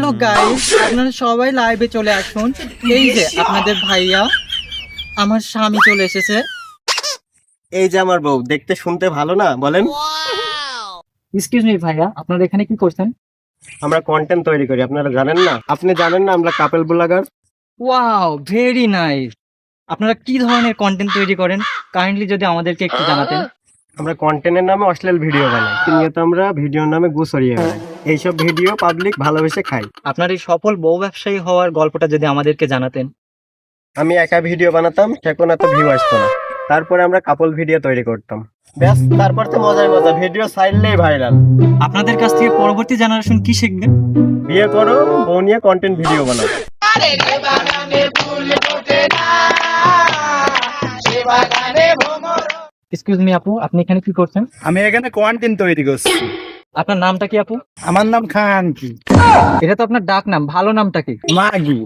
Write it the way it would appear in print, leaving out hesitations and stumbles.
Hello guys, আপনারা সবাই লাইভে চলে আসুন। এই যে আপনাদের ভাইয়া, আমার স্বামী চলে এসেছে। এই যে আমার বউ, দেখতে শুনতে ভালো না বলেন? এক্সকিউজ মি ভাইয়া, আপনারা এখানে কি করছেন? আমরা কন্টেন্ট তৈরি করি, আপনারা জানেন না? আপনি জানেন না আমরা couple blogger? Wow, very nice. আপনারা কি ধরনের কন্টেন্ট তৈরি করেন? কাইন্ডলি যদি আমাদেরকে একটু জানাতেন। আমরা কন্টেন্টের নামে অশ্লীল ভিডিও বানাই, নিয়ত আমরা ভিডিওর নামে গু ছড়িয়ে বেড়াই। এইসব ভিডিও পাবলিক ভালোবেসে খায়। আপনার এই সফল বউ ব্যবসায়ী হওয়ার গল্পটা যদি আমাদেরকে জানাতেন। আমি একা ভিডিও বানাতাম, সেখন এত ভিউ আসতো না। তারপরে আমরা কাপল ভিডিও তৈরি করতাম, ব্যাস তারপর তো মজার মজা ভিডিও ছাড়লেই ভাইরাল। আপনাদের কাছ থেকে পরবর্তী জেনারেশন কি শিখবে? বিয়ে করো, বউ নিয়ে কন্টেন্ট ভিডিও বানাও। এক্সকিউজ মি আপু, আপনি এখানে কি করছেন? আমি এখানে কন্টেন্ট তৈরি করছি। আপনার নামটা কি আপু? আমার নাম খান কি এটা তো আপনার ডাক নাম, ভালো নামটা কি? মাগি।